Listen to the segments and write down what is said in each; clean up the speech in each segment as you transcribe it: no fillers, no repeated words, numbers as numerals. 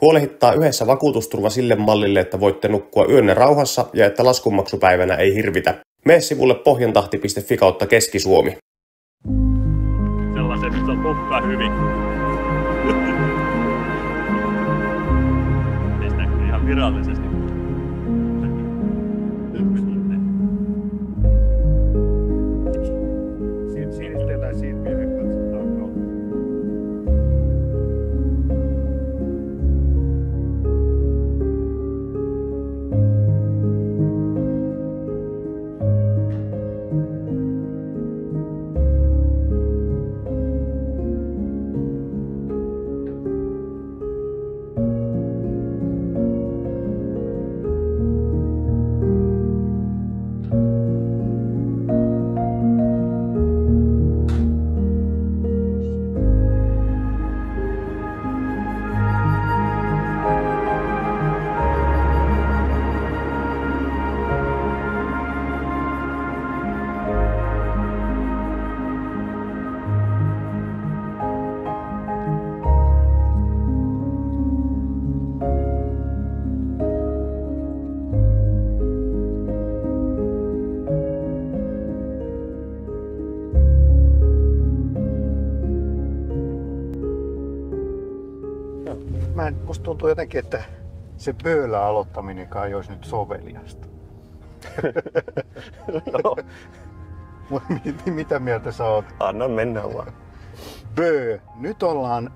Huolehittaa yhdessä vakuutusturva sille mallille, että voitte nukkua yönne rauhassa ja että laskunmaksupäivänä ei hirvitä. Mene sivulle pohjantahti.fi/Keski-Suomi. Sellaisen, missä on tukka hyvin. Ei sitä ihan virallisesti. Sinistetään siitä vielä, katsotaan. Musta tuntuu jotenkin, että se böölä aloittaminenkaan ei olisi nyt soveliasta. No. Mitä mieltä sä oot? Anna mennä vaan. Nyt ollaan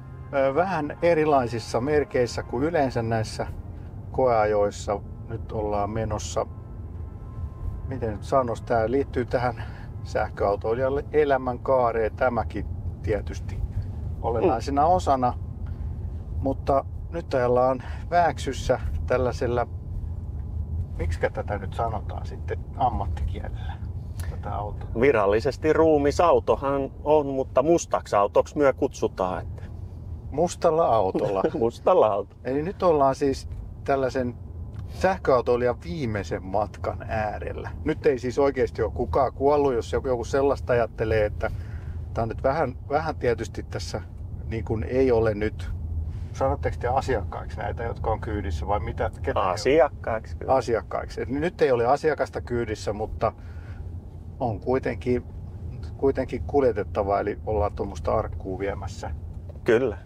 vähän erilaisissa merkeissä kuin yleensä näissä koeajoissa. Nyt ollaan menossa, miten nyt sanoisi, tää liittyy tähän sähköautoilijalle elämänkaareen tämäkin tietysti olennaisena osana. Mutta nyt ollaan Vääksyssä tällaisella, miksikä tätä nyt sanotaan sitten ammattikielellä, tätä autoa? Virallisesti ruumisautohan on, mutta mustaksi autoksi myö kutsutaan. Että... Mustalla autolla. Mustalla autolla. Eli nyt ollaan siis tällaisen sähköautoilijan viimeisen matkan äärellä. Nyt ei siis oikeasti ole kukaan kuollut, jos joku sellaista ajattelee, että tämä on nyt vähän tietysti tässä niin kuin ei ole nyt. Sanotteko te asiakkaiksi näitä, jotka on kyydissä vai mitä? Asiakkaiksi. Asiakkaiksi. Et nyt ei ole asiakasta kyydissä, mutta on kuitenkin kuljetettava, eli ollaan tuommoista arkkuu viemässä. Kyllä.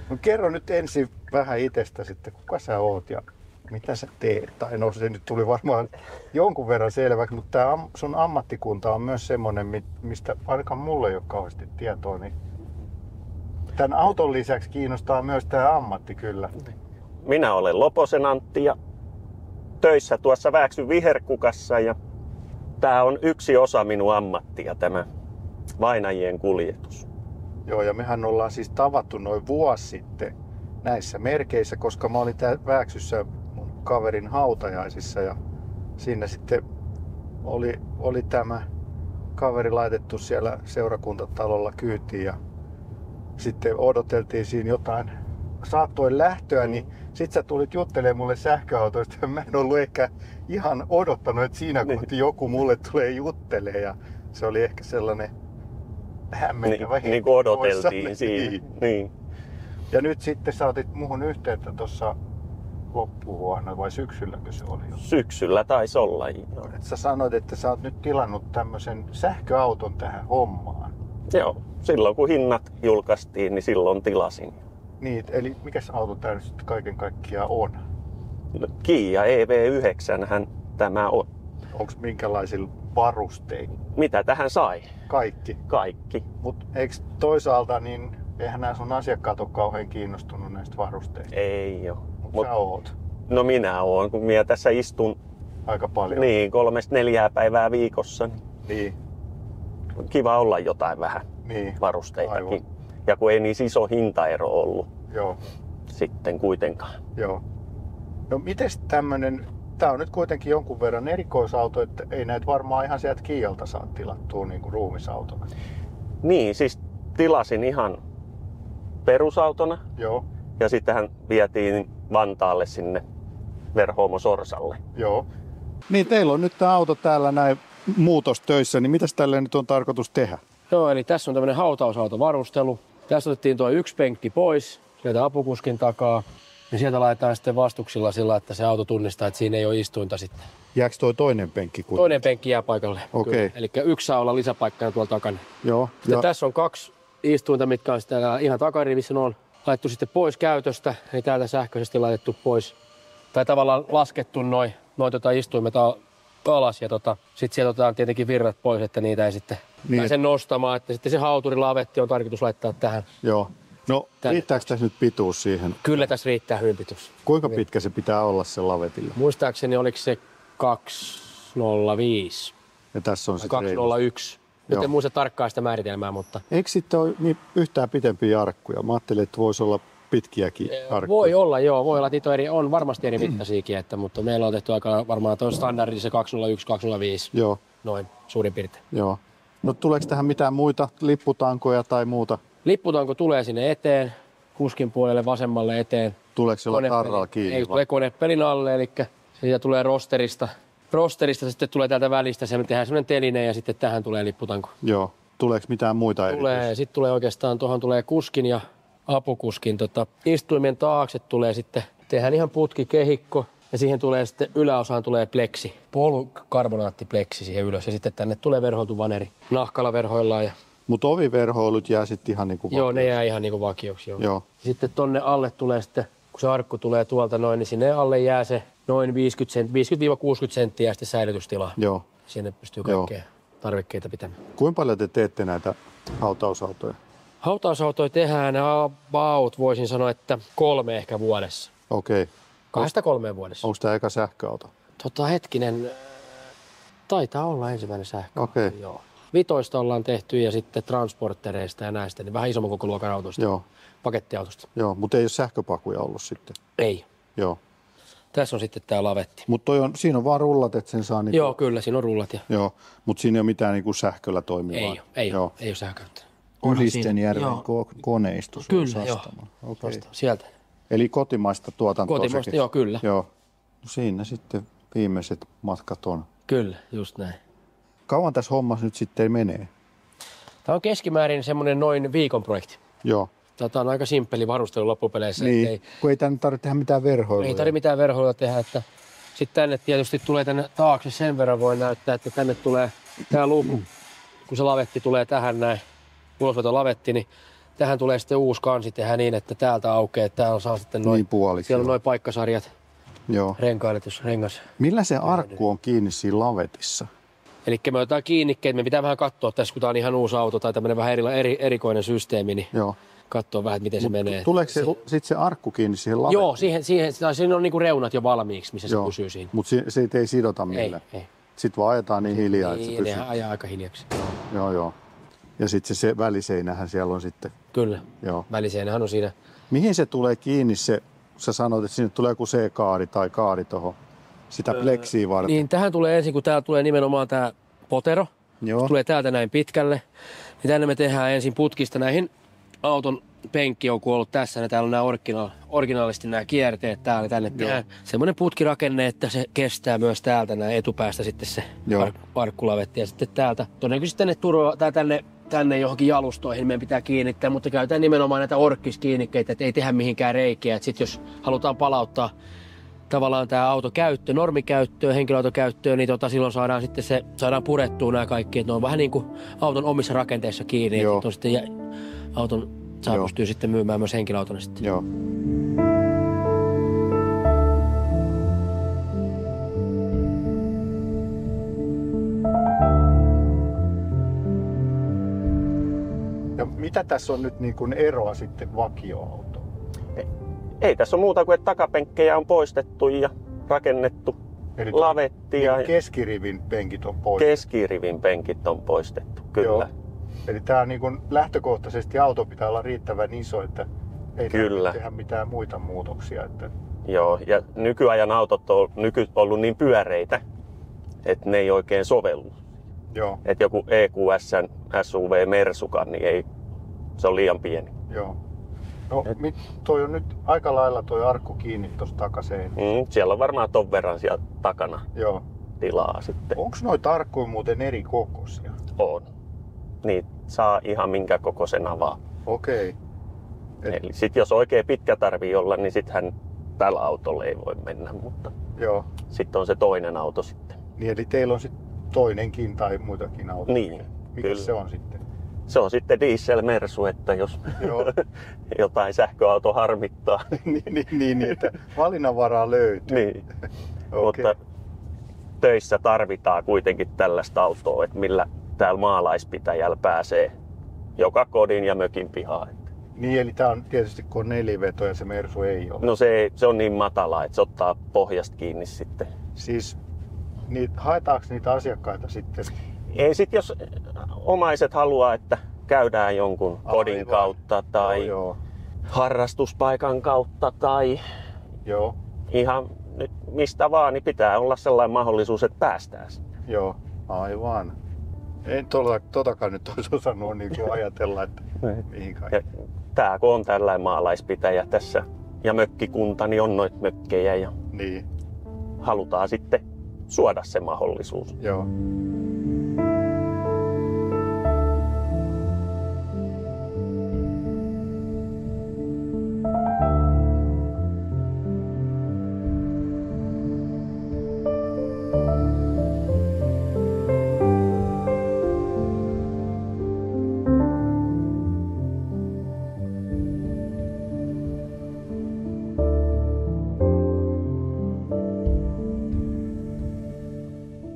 No, kerro nyt ensin vähän itsestä sitten, kuka sä oot ja mitä sä teet? Tai no se nyt tuli varmaan jonkun verran selväksi, mutta tää sun ammattikunta on myös semmoinen, mistä ainakaan mulle ei ole kauheasti tietoa. Niin tämän auton lisäksi kiinnostaa myös tämä ammatti kyllä. Minä olen Loposen Antti ja töissä tuossa Vääksyn viherkukassa ja tämä on yksi osa minun ammattia, tämä vainajien kuljetus. Joo, ja mehän ollaan siis tavattu noin vuosi sitten näissä merkeissä, koska mä olin täällä Vääksyssä mun kaverin hautajaisissa ja siinä sitten oli tämä kaveri laitettu siellä seurakuntatalolla kyytiin ja sitten odoteltiin siinä jotain saattoin lähtöä, niin sit sä tulit juttelemaan mulle sähköautoista ja mä en ollut ehkä ihan odottanut, että siinä kohti joku mulle tulee juttelee ja se oli ehkä sellainen hämmentävä hetki. Niin kuin odoteltiin siinä. Niin. Ja nyt sitten sä otit muhun yhteyttä tuossa loppuvuonna vai syksylläkö se oli? Syksyllä taisi olla. Et sä sanoit, että sä oot nyt tilannut tämmöisen sähköauton tähän hommaan. Joo, silloin kun hinnat julkaistiin, niin silloin tilasin. Niin, eli mikäs auto tää nyt sitten kaiken kaikkiaan on? No, Kia EV9 hän tämä on. Onko minkälaisilla varusteilla? Mitä tähän sai? Kaikki. Kaikki. Mut eikö toisaalta, niin eihän nämä sun asiakkaat ole kauhean kiinnostunut näistä varusteista? Ei oo. Mut sä oot. No minä oon, kun minä tässä istun aika paljon. Niin, 3-4 päivää viikossa. Niin. Kiva olla jotain vähän varusteitakin. Aivan. Ja kun ei niin iso hintaero ollut. Joo. Sitten kuitenkaan. Joo. No mites tämmönen, tää on nyt kuitenkin jonkun verran erikoisauto, että ei näitä varmaan ihan sieltä Kialta saa tilattua niin kuin ruumisautona. Niin, siis tilasin ihan perusautona. Joo. Ja sittenhän vietiin Vantaalle sinne Verhoomo Sorsalle. Joo. Niin, teillä on nyt tämä auto täällä näin muutostöissä, niin mitäs tälle nyt on tarkoitus tehdä? Joo, eli tässä on tämmöinen hautausautovarustelu. Tässä otettiin tuo yksi penkki pois. sieltä apukuskin takaa. Ja sieltä laitetaan sitten vastuksilla sillä, että se auto tunnistaa, että siinä ei ole istuinta sitten. Jääkö toi toinen penkki? Toinen penkki jää paikalle. Okei. Eli yksi saa olla lisäpaikkana tuolla takana. Joo. Sitten tässä on 2 istuinta, mitkä on sitten ihan takarivissä. Ne on laittu sitten pois käytöstä. Eli täältä sähköisesti laitettu pois. Tai tavallaan laskettu noin istuimet alas. Ja sitten sieltä otetaan tietenkin virrat pois, että niitä ei sitten pääse nostamaan. Että sitten se hauturilavetti on tarkoitus laittaa tähän. Joo. No, tänne. Riittääkö tässä nyt pituus siihen? Kyllä tässä riittää hyvin pituus. Kuinka pitkä se pitää olla se lavetilla? Muistaakseni oliko se 205. Ja tässä on sitten 201. Nyt Joo. en muista tarkkaan sitä määritelmää, mutta... Eikö sitten ole niin yhtään pitempiä arkkuja? Mä ajattelin, että voisi olla pitkiäkin arkkuja. Voi olla, joo. Voi olla, että niitä on varmasti eri mittaisiakin, mutta meillä on tehty aika varmaan tuo standardi se 201, 205. Joo. Noin, suurin piirtein. Joo. No tuleeko tähän mitään muita lipputankoja tai muuta? Lipputanko tulee sinne eteen, kuskin puolelle vasemmalle eteen. Tuleeko se olla tarralla kiinni? Ei, tulee konepelin alle, eli siitä tulee rosterista. Rosterista sitten tulee täältä välistä, se tehdään semmoinen teline ja sitten tähän tulee lipputanko. Joo. Tuleeko mitään muita Tulee, sitten tulee oikeastaan, tuohon tulee kuskin ja apukuskin istuimen taakse tulee sitten, tehdään ihan putkikehikko ja siihen tulee sitten yläosaan tulee pleksi, polukarbonaattipleksi siihen ylös ja sitten tänne tulee verhoiltu vaneri nahkalla verhoillaan. Ja... Mutta oviverhoilut jää sitten ihan niinku vakioksi. Joo, ne jää ihan niinku vakioksi. Joo. Sitten tonne alle tulee sitten, kun se arkku tulee tuolta noin, niin sinne alle jää se noin 50-60 senttiä sitten säilytystilaa. Joo. Sinne pystyy kaikkea tarvikkeita pitämään. Kuinka paljon te teette näitä hautausautoja? Hautausautoja tehdään about, voisin sanoa, että 3 ehkä vuodessa. Okei. 2-3 vuodessa. Onko tämä eka sähköauto? Hetkinen, taitaa olla ensimmäinen sähkö. Okei. Joo. Vitoista ollaan tehty ja sitten transportereista ja näistä, niin vähän isomman koko luokan autosta. Joo. Pakettiautosta. Joo, mutta ei ole sähköpakuja ollut sitten. Ei. Joo. Tässä on sitten tää lavetti. Mutta siinä on vaan rullat, että sen saa niinku... Joo, kyllä, siinä on rullat. Joo, mutta siinä ei ole mitään niinku sähköllä toimivaa. Ei ole sähköä. Ylistenjärven koneistus. Kyllä, joo. Okay. Sieltä. Eli kotimaista tuotantoa. Kotimaista, joo, kyllä. Joo. No siinä sitten viimeiset matkat on. Kyllä, just näin. Kauan tässä hommassa nyt sitten menee? Tämä on keskimäärin semmoinen noin viikon projekti. Joo. Tämä on aika simppeli varustelu loppupeleissä. Niin, kun ei tänne tarvitse tehdä mitään verhoiluja. Ei tarvitse mitään verhoilua tehdä. Että sitten tänne tietysti tulee tänne taakse sen verran voi näyttää, että tänne tulee tämä luukku. Kun se lavetti tulee tähän näin, ulosvetolavetti, niin tähän tulee sitten uusi kansi tehdä niin, että täältä aukeaa. Täällä saa sitten noin, niin siellä on noin paikkasarjat, renkaille, jos rengas. Millä se arkku on kiinni siinä lavetissa? Eli me otetaan kiinnikkeet, me pitää vähän katsoa tässä, kun tämä on ihan uusi auto tai tämmöinen vähän erikoinen systeemi, niin katsoa vähän, miten se menee. Tuleeko sitten se arkku kiinni siihen lavettiin? Joo, siinä on niinku reunat jo valmiiksi, missä se pysyy siinä. Mutta se ei sidota millään? Ei. Sitten vaan ajetaan niin hiljaa, että se pysyy. Ne ajaa aika hiljaksi. Joo. Ja sitten se väliseinähän siellä on sitten. Kyllä, joo. Väliseinähän on siinä. Mihin se tulee kiinni se, sä sanoit, että sinne tulee joku C-kaari tai kaari tuohon sitä pleksiä varten? Niin, tähän tulee ensin, kun täällä tulee nimenomaan tämä potero. Joo. Tulee täältä näin pitkälle. Niin tänne me tehdään ensin putkista näihin auton penkki on ollut tässä. Ja täällä on nämä originaalisti nämä kierteet täällä. Tänne tehdään semmoinen putkirakenne, että se kestää myös täältä näin etupäästä sitten se parkkulavetti. Ja sitten täältä todennäköisesti tänne johonkin jalustoihin meidän pitää kiinnittää, mutta käytetään nimenomaan näitä orkkiskiinnikkeitä, että ei tehdä mihinkään reikiä. Sitten jos halutaan palauttaa tavallaan tämä autokäyttö, normikäyttöön, henkilöautokäyttöön, niin silloin saadaan purettua nämä kaikki. Että ne on vähän niin kuin auton omissa rakenteissa kiinni. Että on sitten auton pystyy sitten myymään myös henkilöautona sitten. Joo. Ja mitä tässä on nyt niin kuin eroa sitten vakioautoon? Ei tässä ole muuta kuin, että takapenkkejä on poistettu ja rakennettu lavettia. Niin keskirivin penkit on poistettu. Keskirivin penkit on poistettu, kyllä. Joo. Eli tämä niin kuin lähtökohtaisesti auto pitää olla riittävän iso, että ei tehdä mitään muita muutoksia. Että... Joo, ja nykyajan autot on ollut niin pyöreitä, että ne ei oikein sovellu. Joo. Että joku EQS:n SUV Mersukan, niin se on liian pieni. Joo. No, toi on nyt aika lailla toi arkku kiinni tuossa takaseen. Siellä on varmaan ton verran siellä takana tilaa sitten. Onko noita arkkuja muuten eri kokoisia? On. Niitä saa ihan minkä kokoisena vaan. Okei. Eli sit jos oikein pitkä tarvii olla, niin sittenhän tällä autolla ei voi mennä, mutta Joo. sitten on se toinen auto sitten. Niin eli teillä on sitten toinenkin tai muitakin autoja. Niin, Mikä kyllä. se on sitten? Se on sitten dieselmersu, että jos Joo. jotain sähköauto harmittaa. niin, että valinnanvaraa löytyy. Niin. Okei. Mutta töissä tarvitaan kuitenkin tällaista autoa, että millä täällä maalaispitäjällä pääsee joka kodin ja mökin pihaan. Niin, eli tää on tietysti kun on neliveto ja se Mersu ei ole. No se on niin matala, että se ottaa pohjasta kiinni sitten. Siis haetaanko niitä asiakkaita sitten? Ei sit jos omaiset haluaa, että käydään jonkun kodin Aivan. kautta tai Joo. harrastuspaikan kautta tai Joo. ihan nyt mistä vaan, niin pitää olla sellainen mahdollisuus, että päästään sinne. Joo. Aivan. En totakaan nyt olisi osannut niin kuin ajatella, että mihin Ja kaikki. tää kun on tällainen maalaispitäjä tässä ja mökkikunta, niin on noita mökkejä ja Niin. halutaan sitten suoda se mahdollisuus. Joo.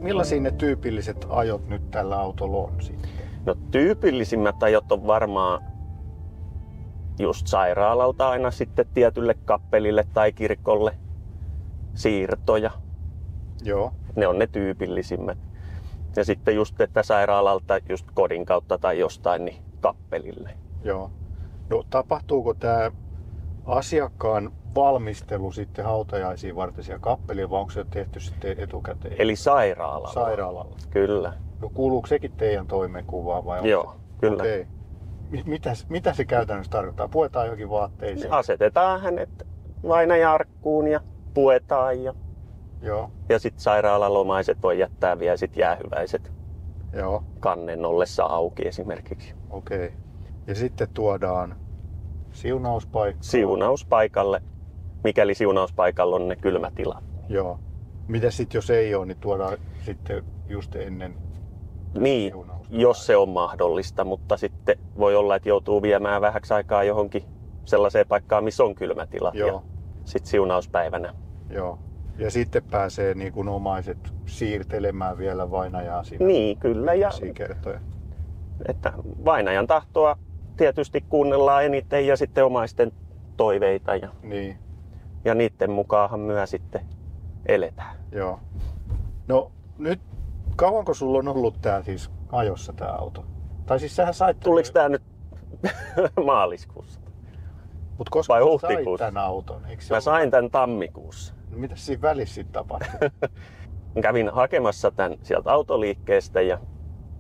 Millaisia ne tyypilliset ajot nyt tällä autolla on sitten? No tyypillisimmät ajot on varmaan just sairaalalta aina sitten tietylle kappelille tai kirkolle siirtoja. Joo. Ne on ne tyypillisimmät. Ja sitten just, että sairaalalta just kodin kautta tai jostain niin kappelille. Joo. No tapahtuuko tämä asiakkaan valmistelu sitten hautajaisiin varten siellä kappeliin, vai onko se tehty sitten etukäteen? Eli sairaalalla. Sairaalalla. Kyllä. No kuuluuko sekin teidän toimenkuvaan vai onko Joo, se? kyllä. Okei. Mitä se käytännössä tarkoittaa? Puetaan johonkin vaatteisiin? Asetetaan hänet vainaja-arkkuun ja puetaan Joo. ja sitten sairaalalomaiset voi jättää vielä sit jäähyväiset Joo. kannen ollessa auki esimerkiksi. Okei. Ja sitten tuodaan siunauspaikka. Siunauspaikalle, mikäli siunauspaikalla on ne kylmätilat. Joo. Mitä sitten jos ei ole, niin tuodaan sitten just ennen Niin, siunausta. jos se on mahdollista, mutta sitten voi olla, että joutuu viemään vähäksi aikaa johonkin sellaiseen paikkaan, missä on kylmätilat. Joo. Ja sitten siunauspäivänä. Joo. Ja sitten pääsee niin kuin omaiset siirtelemään vielä vainajaa siinä. Niin, kyllä. Ja Kertoja. että vainajan tahtoa tietysti kuunnellaan eniten ja sitten omaisten toiveita Niin, ja niiden mukaanhan myös sitten eletään. joo. No nyt, kauanko sulla on ollut tää siis ajossa tää auto? Tai siis sähän sait... Tuliko tämä nyt maaliskuussa? Mut koska vai sä huhtikuussa? sait tän auton? Eikö se Mä ollut- sain tämän tammikuussa. No, mitäs siinä välissä sitten tapahtui? Kävin hakemassa tämän sieltä autoliikkeestä ja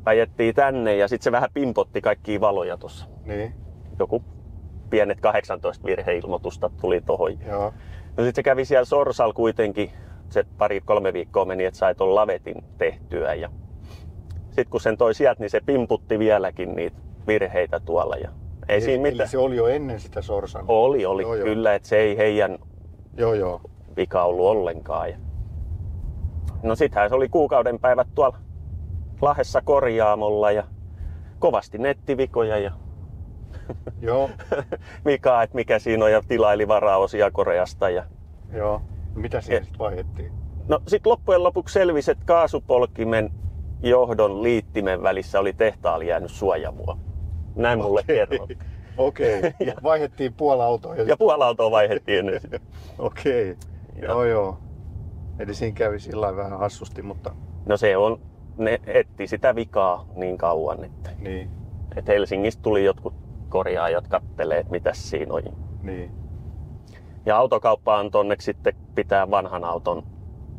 ajettiin tänne ja sitten se vähän pimpotti kaikkia valoja tuossa. niin, Joku pienet 18 virheilmoitusta tuli tohon. joo. No sitten se kävi siellä Sorsal kuitenkin, se 2-3 viikkoa meni, että sai ton lavetin tehtyä. Ja sitten kun sen toi sieltä, niin se pimputti vieläkin niitä virheitä tuolla. Ja ei siinä Eli mitään. se oli jo ennen sitä Sorsan? Oli Joo, joo. kyllä, että se ei heidän Joo. vika ollut ollenkaan. Ja no sittenhän se oli kuukauden päivät tuolla Lahdessa korjaamolla ja kovasti nettivikoja ja Joo, vikaa, että mikä siinä on ja tilaili varaosia Koreasta. Ja joo. Mitä siinä sitten vaihdettiin? no sitten loppujen lopuksi selvisi, että kaasupolkimen johdon liittimen välissä oli tehtaalla jäänyt suojavua. Näin mulle kerrottiin. Okei. Vaihdettiin puoli autoa. Ja puolautoa vaihdettiin ennen sitä. Okei. Joo. Eli siinä kävi sillä lailla vähän hassusti, mutta No se on, ne etti sitä vikaa niin kauan, että niin, Helsingistä tuli jotkut korjaajat kattelee, että mitäs siinä on. niin. Ja autokauppa on onneksi sitten pitää vanhan auton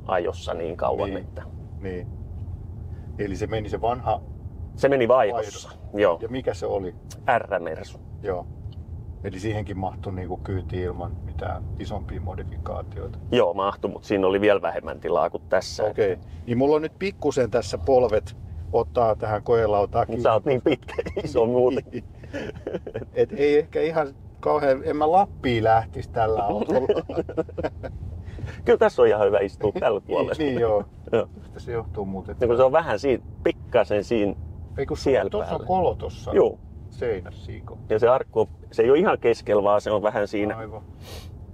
ajossa niin kauan, Niin. että Niin. Eli se meni se vanha, se meni vaihdossa. Joo, ja mikä se oli? R-Mersu. Joo. Eli siihenkin mahtui niinku kyyti ilman mitään isompia modifikaatioita. Joo, mahtui, mutta siinä oli vielä vähemmän tilaa kuin tässä. Okei. Niin mulla on nyt pikkusen tässä polvet ottaa tähän koelautaan Mutta sä oot niin pitkä iso muutenkin. Et ei ehkä ihan kauhean, en mä Lappiin lähtisi tällä autolla. Kyllä tässä on ihan hyvä istua tällä puolella. Niin joo. Joo. Mistä se johtuu muuten? Niin kun se on vähän siinä, pikkasen siinä Ei kun siellä tuossa on päällä. kolo tossa Joo. seinässä siiko. Ja se arkku, se ei ole ihan keskellä, vaan se on vähän siinä. Aivan.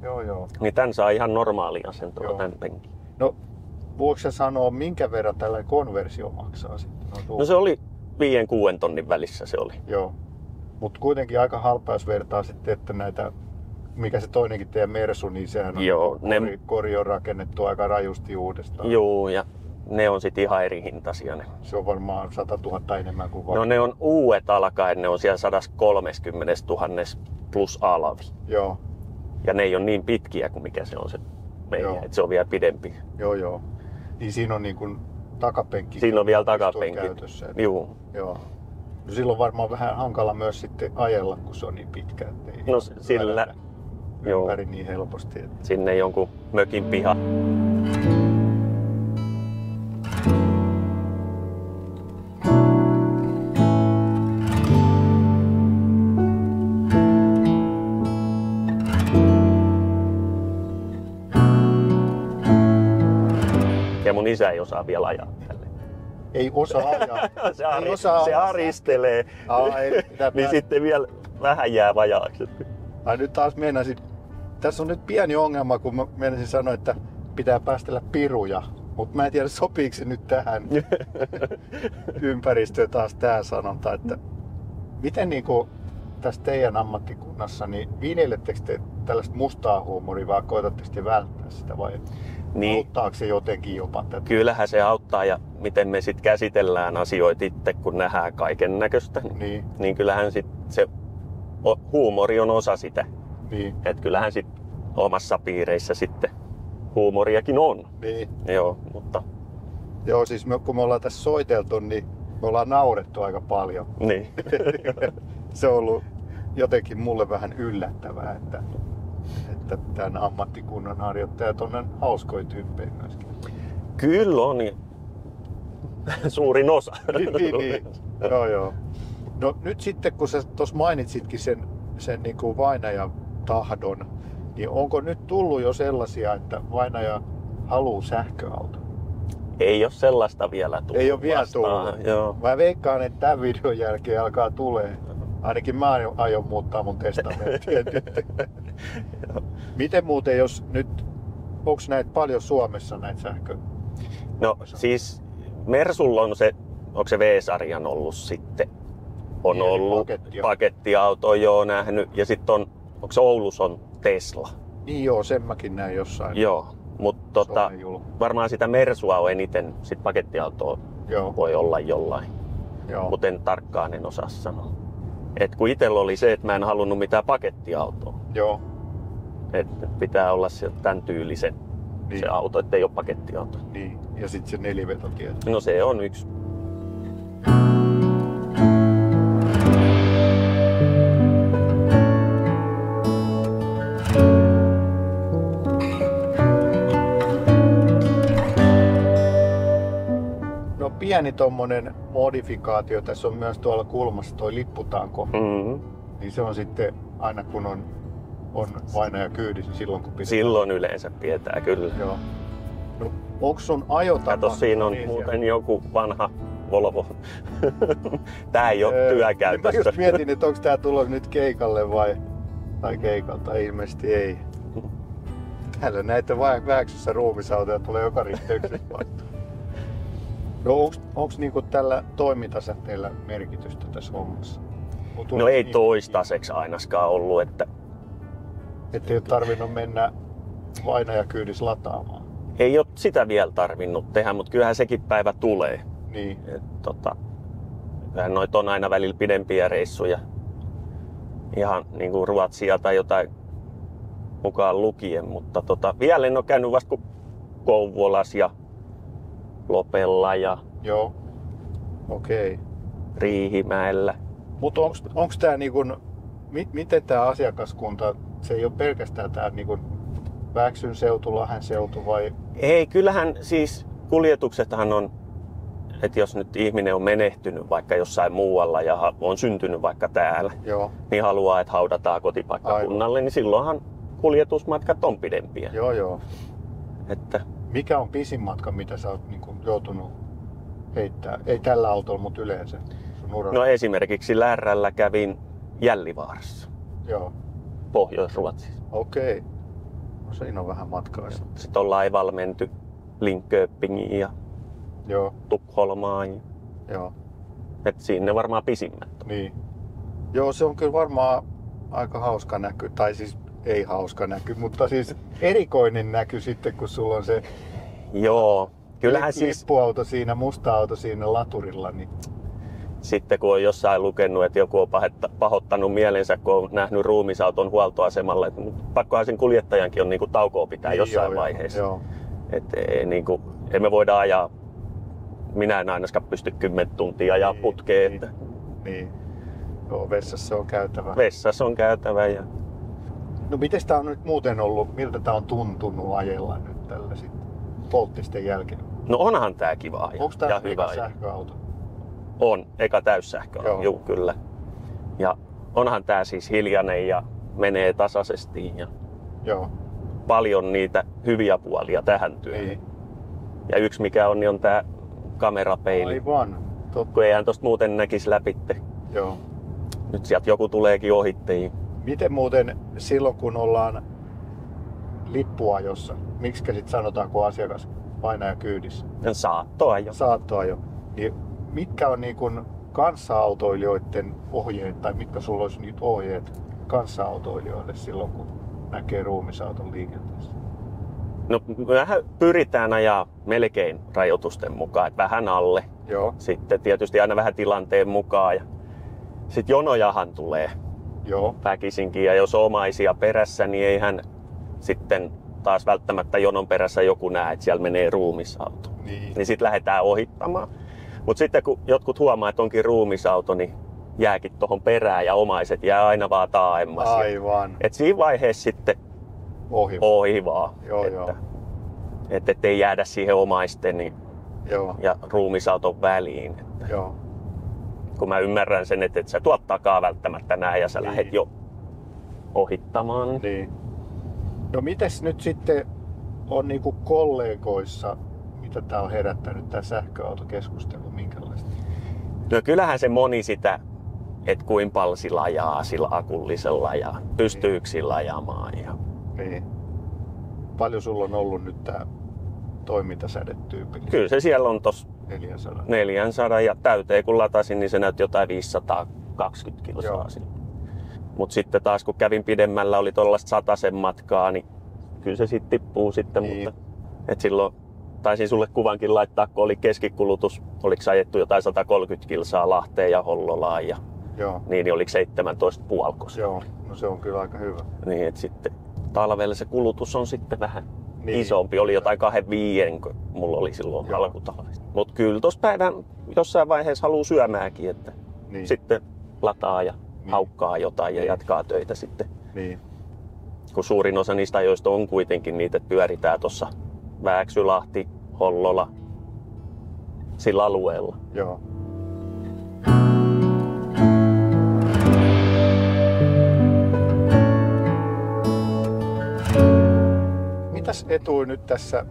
Joo. Niin tän saa ihan normaali asentoa Joo. tän penkin. No, voiko sä sanoa, minkä verran tällainen konversio maksaa sitten? No se oli 5-6 tonnin välissä se oli. Joo. Mutta kuitenkin aika halpa, jos vertaa sitten, että näitä, mikä se toinenkin teidän Mersu, niin sehän on, Joo, kori on rakennettu aika rajusti uudestaan. Joo, ja ne on sit ihan eri hintaisia ne. Se on varmaan 100 000 enemmän kuin No ne on uudet alkaen, ne on siellä 130 000 plus alvi. Joo, Ja ne ei ole niin pitkiä kuin mikä se on se meidän, Joo. että se on vielä pidempi. joo. Niin siinä on niin kuin takapenkki. Siinä on vielä istuu takapenkki. käytössä. Joo. Joo. No silloin varmaan vähän hankala myös sitten ajella, kun se on niin pitkä, ettei No sillä, välätä joo, ympäri niin helposti. Että... sinne jonkun mökin piha. Ja mun isä ei osaa vielä ajaa tälle. Ei osaa ajaa. Se aristelee, niin sitten vielä vähän jää vajaaksi. Ai nyt taas meinasin, tässä on nyt pieni ongelma, kun mä meinasin sanoa, että pitää päästellä piruja. Mutta mä en tiedä, sopiiko se nyt tähän ympäristöön taas tää sanonta, että miten niinku tässä teidän ammattikunnassa, niin viljelettekö te tällaista mustaa huumoria vai koetatteko te välttää sitä vai Niin. auttaako se jotenkin jopa tätä? Kyllähän se auttaa ja miten me sitten käsitellään asioita itse, kun nähdään kaiken näköistä. Niin kyllähän sit se huumori on osa sitä. Niin. Et kyllähän sit omassa piireissä sitten huumoriakin on. Niin. Joo, mutta Joo, siis kun me ollaan tässä soiteltu, niin me ollaan naurettu aika paljon. niin. Se on ollut jotenkin mulle vähän yllättävää, että tämän ammattikunnan harjoittajat on hauskoja tyyppejä myöskin. Kyllä on. Suurin osa. niin. Joo. No nyt sitten, kun sä tuossa mainitsitkin sen niin kuin vainajan tahdon, niin onko nyt tullut jo sellaisia, että vainaja haluaa sähköauton? Ei ole sellaista vielä tullut. Ei ole vielä vastaan. tullut. Joo. Mä veikkaan, että tämän videon jälkeen alkaa tulee. Ainakin mä aion muuttaa mun testamenttia nyt. Miten muuten, jos nyt, onko näitä paljon Suomessa näitä sähkö? No siis Mersulla on se, onko se V-sarjan ollut sitten? On niin, ollut pakettiauto, joo nähnyt. Ja sitten onko se Oulussa on Tesla? Niin joo, sen mäkin näin jossain. Joo, mutta varmaan sitä Mersua on eniten, sit pakettiautoa voi olla jollain. Mutta en tarkkaan en osaa sanoa. Et kun itsellä oli se, että mä en halunnut mitään pakettiautoa. Joo. Että pitää olla se tämän tyylisen se auto, ettei ole pakettiauto. Niin, ja sitten se nelivetotieto. No se on yksi. No pieni tommonen modifikaatio, tässä on myös tuolla kulmassa toi lipputanko. Mm-hmm. Niin se on sitten aina kun on vainaja kyydissä, niin silloin kun pitää. Silloin yleensä pidetään kyllä. Joo. No, onko sun ajotapa? Kato, siinä on muuten joku vanha Volvo. Tää ei ole työkäytössä. Mä just mietin, että onko tää tulos nyt keikalle tai keikalta. Ilmeisesti ei. Täällä näitä Vääksyssä ruumisautoja tulee joka risteyksessä vastaan. No onko niinku tällä toimintasäteellä merkitystä tässä hommassa? No ei toistaiseksi ainakaan ollut, että ei ole tarvinnut mennä vainajakyydissä lataamaan. Ei ole sitä vielä tarvinnut tehdä, mutta kyllähän sekin päivä tulee. Niin. Kyllähän noita on aina välillä pidempiä reissuja. Ihan niin kuin Ruotsia tai jotain mukaan lukien, mutta vielä en ole käynyt vasta kuin Kouvolassa ja Lopella ja joo. Okei. Riihimäellä. Mutta onko tämä niinku, miten tämä asiakaskunta, se ei ole pelkästään tämä niinku Vääksyn seutu, Lahden seutu vai? Ei, kyllähän siis kuljetuksethan on että jos nyt ihminen on menehtynyt vaikka jossain muualla ja on syntynyt vaikka täällä, Joo. niin haluaa, että haudataan kotipaikkakunnalle, niin silloinhan kuljetusmatkat on pidempiä. Joo. Että Mikä on pisin matka, mitä sä oot niin kuin joutunut heittää? Ei tällä autolla, mutta yleensä. Sun uralla. no esimerkiksi Lärrällä kävin Jällivaarassa, Joo. Pohjois-Ruotsissa. Okei. No siinä on vähän matkaa. Sitten on laivalla menty Linköpingiin ja Joo. Tukholmaan. Joo. Et siinä varmaan pisimmät on. Niin. Joo, se on kyllä varmaan aika hauska näky. Tai siis ei hauska näky, mutta siis erikoinen näky sitten, kun sulla on se Joo, kyllähän siis lippuauto siinä, musta auto siinä laturilla. Niin... sitten kun on jossain lukenut, että joku on pahoittanut mielensä, kun on nähnyt ruumisauton huoltoasemalla, että pakkohan sen kuljettajankin on niin kuin taukoa pitää niin, jossain vaiheessa. Joo. Että emme voida ajaa, minä en ainakaan pysty 10 tuntia ajaa putkeen. Niin, niin. Joo, vessassa on käytävä. Vessassa on käytävä. Ja... No miten tää on nyt muuten ollut, miltä tää on tuntunut ajella nyt tällä sitten polttisten jälkeen? No onhan tää kiva ajaa. Onko tää ja hyvä eka ajaa. sähköauto? On, eka täyssähköauto, juu kyllä. Ja onhan tää siis hiljainen ja menee tasaisesti ja Joo. paljon niitä hyviä puolia tähän työhön. Niin. Ja yksi mikä on, niin on tää kamerapeili. Aivan. Totta. Kun eihän tosta muuten näkisi läpitte. Joo. Nyt sieltä joku tuleekin ohitte. Miten muuten silloin, kun ollaan lippuajossa, miksi sit sanotaan, kun asiakas painaa kyydissä? Saattoajo. Saattoajo. Niin mitkä on niin kuin kanssaautoilijoiden ohjeet, tai mitkä sulla olisi niitä ohjeet kanssaautoilijoille silloin, kun näkee ruumisauton liikenteessä? No vähän pyritään ajaa melkein rajoitusten mukaan, että vähän alle. Joo. Sitten tietysti aina vähän tilanteen mukaan. Ja sitten jonojahan tulee Joo. väkisinkin, ja jos on omaisia perässä, niin eihän sitten taas välttämättä jonon perässä joku näe, että siellä menee ruumisauto. Niin sitten lähdetään ohittamaan. Mutta sitten kun jotkut huomaa, että onkin ruumisauto, niin jääkin tuohon perään ja omaiset jää aina vaan taaemmas. Aivan. Et siinä vaiheessa sitten ohi vaan. Joo, että ettei jäädä siihen omaisten joo. ja ruumisauton väliin. Joo. Kun mä ymmärrän sen, että et sä tuot takaa välttämättä näin ja sä niin. lähdet jo ohittamaan. Niin. No mites nyt sitten on niinku kollegoissa, mitä tää on herättänyt tää sähköautokeskustelu, minkälaista? No kyllähän se moni sitä, että kuinka paljon sillä ajaa sillä akullisella ja pystyykö sillä ajamaan. Ja... Niin. Paljon sulla on ollut nyt tää toimintasädetyypillinen? Kyllä se siellä on tossa 400 ja täyteen kun latasin, niin se näytti jotain 520 kilsaa. Mutta sitten taas kun kävin pidemmällä, oli tuollaista 100 matkaa, niin kyllä se sitten tippuu sitten. Niin. Mutta et silloin taisin sulle kuvankin laittaa, kun oli keskikulutus, oliko ajettu jotain 130 kilsaa Lahteen ja Hollolaan ja Joo. niin oliko 17,5. Joo, no se on kyllä aika hyvä. Niin, että sitten talvella se kulutus on sitten vähän niin. isompi. Oli jotain 2,5, kun mulla oli silloin alkutalvista. Mutta kyllä tuossa päivän jossain vaiheessa haluaa syömääkin, että niin. sitten lataa ja haukkaa jotain ja jatkaa töitä sitten. Niin. Kun suurin osa niistä ajoista on kuitenkin niitä, että pyöritään tuossa Vääksy, Lahti, Hollola, sillä alueella. Joo. Mitäs etuja nyt tässä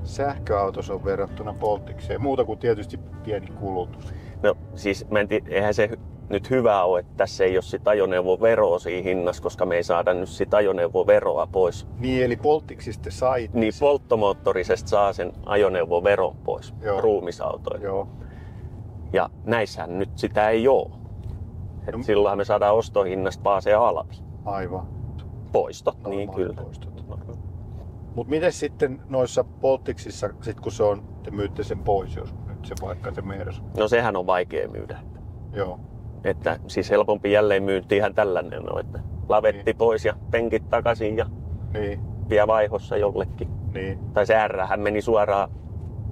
sähköautossa on verrattuna polttikseen? Muuta kuin tietysti pieni kulutus. No siis eihän se nyt hyvä ole, että tässä ei ole sit ajoneuvoveroa siinä hinnassa, koska me ei saada nyt sit ajoneuvoveroa pois. Niin, eli polttiksista sait? Niin, polttomoottorisesta saa sen ajoneuvoveron pois ruumisautoille. Joo. Ja näissähän nyt sitä ei ole. No. Silloinhan me saadaan ostohinnasta vaan se alvi. Aivan. Poistot, niin kyllä. Poistot. Mut miten sitten noissa polttiksissa, sit kun se on, te myytte sen pois, jos nyt se vaikka se Mersu? No sehän on vaikea myydä. Joo. Että siis helpompi jälleen myyntiinhän tällainen on, että lavetti niin. Pois ja penkit takaisin ja niin. Vie vaihossa jollekin. Niin. Tai se R-hän meni suoraan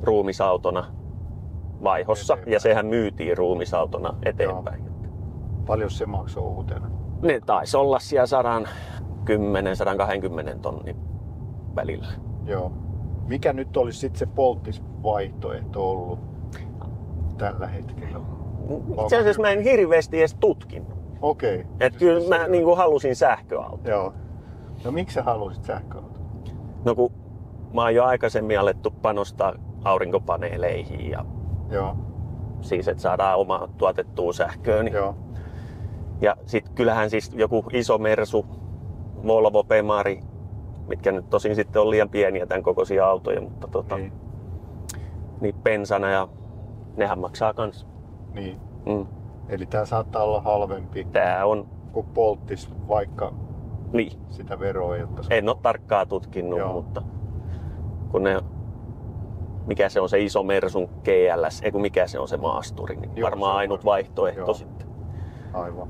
ruumisautona vaihossa eteenpäin. Ja sehän myytiin ruumisautona eteenpäin. Joo. Paljon se maksoi uutena? Ne taisi olla siellä 110-120 tonnin välillä. Joo. Mikä nyt olisi sitten se polttisvaihtoehto ollut? tällä hetkellä? Itse asiassa mä en hirveästi edes tutkinut. Okei. Että kyllä mä niin halusin sähköauton. Joo. No miksi sä halusit sähköauton? No kun mä oon jo aikaisemmin alettu panostaa aurinkopaneeleihin ja Joo. siis että saadaan omaa tuotettua sähköä. Niin. Joo. Ja sit kyllähän siis joku iso Mersu, Volvo, Bemari, mitkä nyt tosin sitten on liian pieniä tämän kokoisia autoja, mutta niin pensana ja nehän maksaa kans. Niin. Mm. Eli tää saattaa olla halvempi Tää on, kuin polttis, vaikka niin, sitä veroa ei ottaisi. en oo tarkkaa tutkinut, Joo. mutta kun ne, mikä se on se iso Mersun GLS, ei kun mikä se on se maasturi, niin Joo, varmaan se on ainut varmaan. vaihtoehto Joo. sitten. Aivan.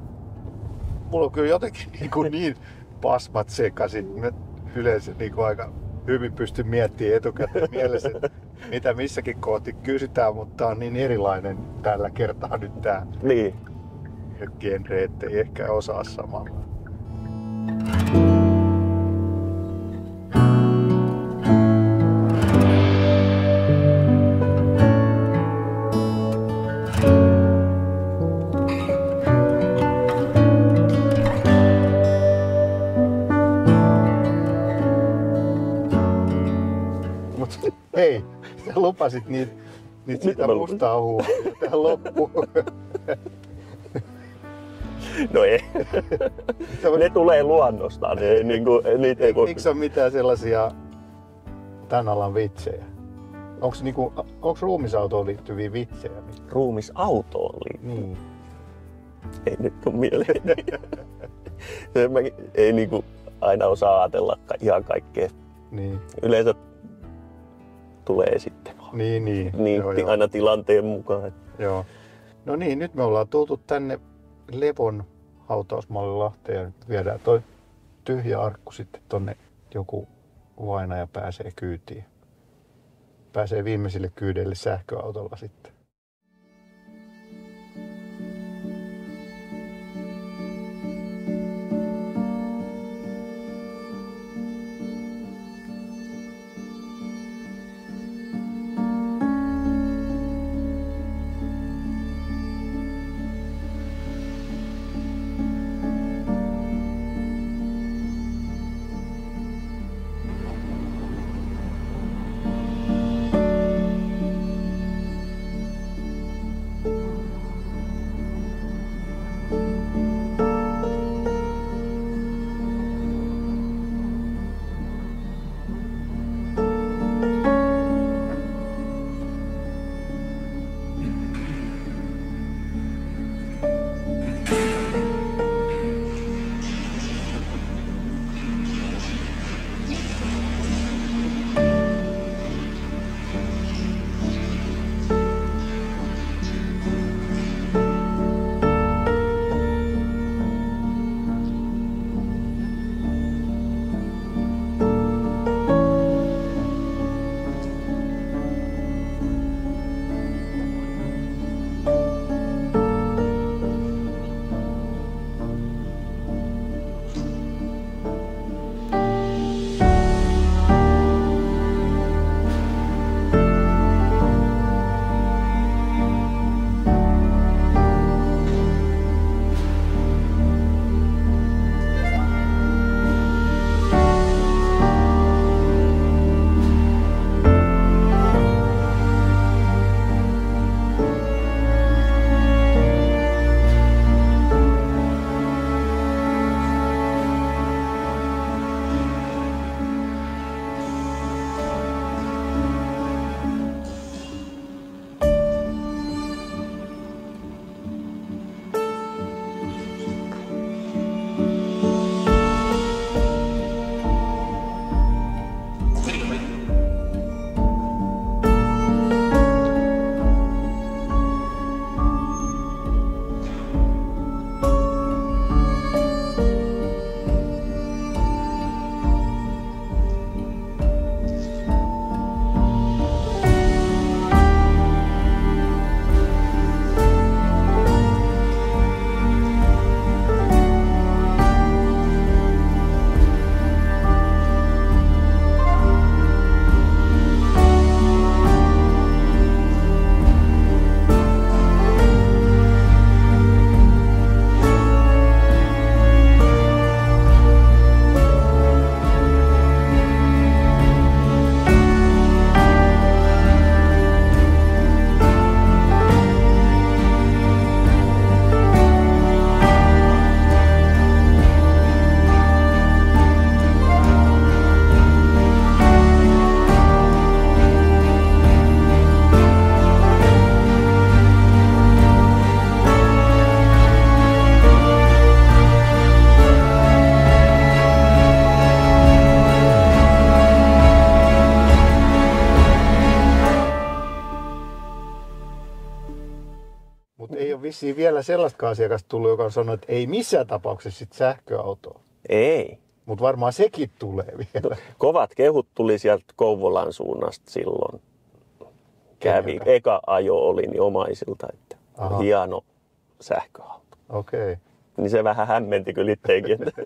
Mulla on kyllä jotenkin niin pasmat sekaisin. Mä yleensä aika hyvin pystyn miettimään etukäteen mielessä, että mitä missäkin kohti kysytään, mutta on niin erilainen tällä kertaa nyt tää Niin. genre, ettei ehkä osaa samalla. Mut hei, sä lupasit niitä sitä mä mustaa huumoria tähän loppuun. No ei. Ne tulee luonnostaan. Ne, niitä ei voi... Eikö ole mitään sellaisia tämän alan vitsejä? Onko ruumisautoon liittyviä vitsejä? Ruumisautoon liittyy. Niin. Ei nyt tuu mieleen. Ei aina osaa ajatella ihan kaikkea. Niin. Yleensä tulee sitten vaan. Niin. Joo. Aina tilanteen mukaan. Joo. No niin, nyt me ollaan tultu tänne Levon hautausmallilahteen ja nyt viedään toi tyhjä arkku sitten tonne joku vainaja pääsee kyytiin. Pääsee viimeisille kyydeille sähköautolla sitten. ei ole vissiin vielä sellaista asiakasta tullut, joka on sanonut, että ei missään tapauksessa sit sähköautoa. Ei. Mutta varmaan sekin tulee vielä. Kovat kehut tuli sieltä Kouvolan suunnasta silloin. Kävi. Keneltä? Eka ajo oli niin omaisilta, että hieno sähköauto. Okei. Niin se vähän hämmenti kyllä itteenkin, että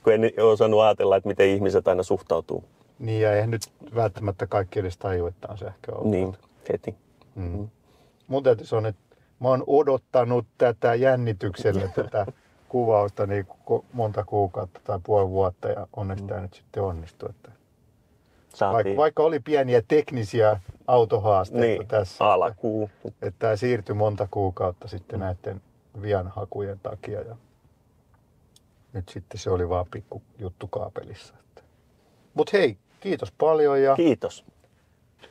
kun en osannut ajatella, että miten ihmiset aina suhtautuu. Niin ja eihän nyt välttämättä kaikki edes tajua, että on sähköauto. Niin, heti. Mun täytyy sanoa, että mä oon odottanut tätä jännityksellä tätä kuvausta niin monta kuukautta tai puoli vuotta ja onneksi tämä nyt sitten onnistui. Että vaikka oli pieniä teknisiä autohaasteita niin, tässä. alkuun. Että tämä siirtyi monta kuukautta sitten näiden vianhakujen takia ja nyt sitten se oli vaan pikku juttu kaapelissa. Mut hei, kiitos paljon ja Kiitos.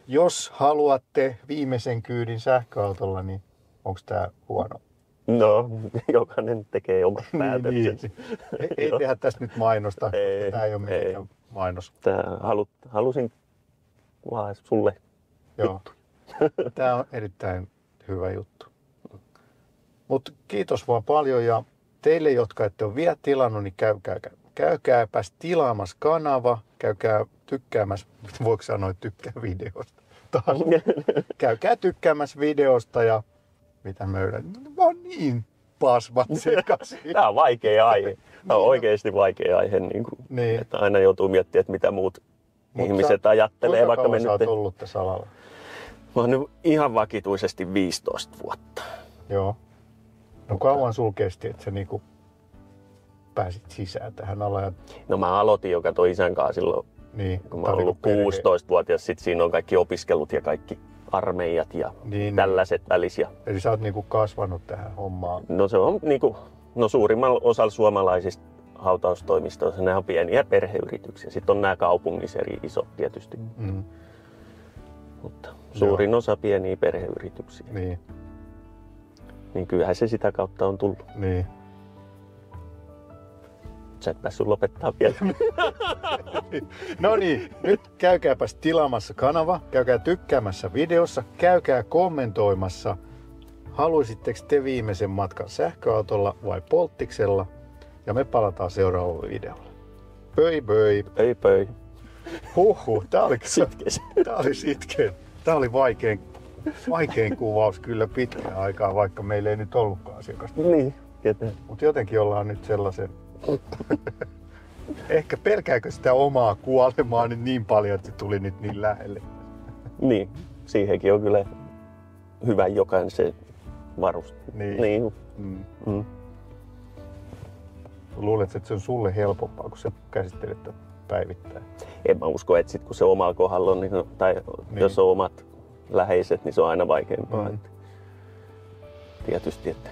jos haluatte viimeisen kyydin sähköautolla, niin onko tämä huono? No, jokainen tekee omat päätöksensä. Ei tehdä tästä nyt mainosta, Ei, tämä ei ole mikään mainos. Halusin vaan sulle juttu. Tämä on erittäin hyvä juttu. Mutta kiitos vaan paljon ja teille, jotka ette ole vielä tilannut, niin käykääpäs tilaamassa kanava, käykää tykkäämässä, voiko sanoa, että tykkää videosta. Taas. Käykää tykkäämässä videosta ja mitä möydän, vaan niin pasmat sekaisin. Tämä on vaikea aihe. Tämä on oikeasti vaikea aihe. Niin. Että aina joutuu miettimään, että mitä muut ihmiset ajattelee. Vaikka me nyt... Kuinka kauan sä oot ollut tässä alalla? Mä oon nyt ihan vakituisesti 15 vuotta. Joo. No kauan sul kesti, että sä niinku pääsit sisään tähän alaan? No mä aloitin jo kato isän kanssa silloin, kun mä oon ollut 16-vuotias. Sitten siinä on kaikki opiskelut ja kaikki armeijat ja tällaiset välissä. Eli sä oot niinku kasvanut tähän hommaan? No se on niinku, suurimmalla osalla suomalaisista hautaustoimistoissa nämä on pieniä perheyrityksiä. Sitten on nämä kaupungissa eri isot tietysti. Mutta suurin osa pieniä perheyrityksiä. Niin kyllähän se sitä kautta on tullut. Niin. Sä et päässyt lopettaa vielä. No niin, nyt käykääpäs tilaamassa kanava, käykää tykkäämässä videossa, käykää kommentoimassa. Haluaisitteko te viimeisen matkan sähköautolla vai polttiksella? Ja me palataan seuraavalla videolla. Pöi pöi. Pöi pöi. Huhhuh, tää oli sitkeä. Tää oli sitkeä. Tää oli vaikein kuvaus kyllä pitkään aikaa, vaikka meillä ei nyt ollutkaan asiakasta. Niin, mutta jotenkin ollaan nyt sellaisen... Ehkä pelkääkö sitä omaa kuolemaa nyt niin paljon, että se tuli nyt niin lähelle? Niin, siihenkin on kyllä hyvä jokainen se varustus. Niin. Luuletko, että se on sulle helpompaa, kun sä käsittelet tätä päivittäin? En mä usko, että sit kun se omalla kohdalla on, tai jos on omat läheiset, niin se on aina vaikeampaa. Tietysti, että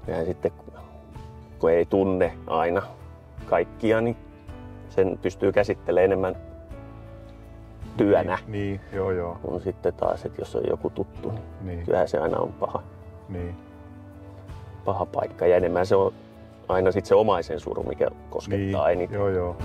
ja sitten kun ei tunne aina kaikkia, niin sen pystyy käsittelemään enemmän työnä. Niin, joo. Kun sitten taas, että jos on joku tuttu, niin kyllähän se aina on paha. Paha paikka ja enemmän se on aina sit se omaisen suru, mikä koskettaa eniten. Joo.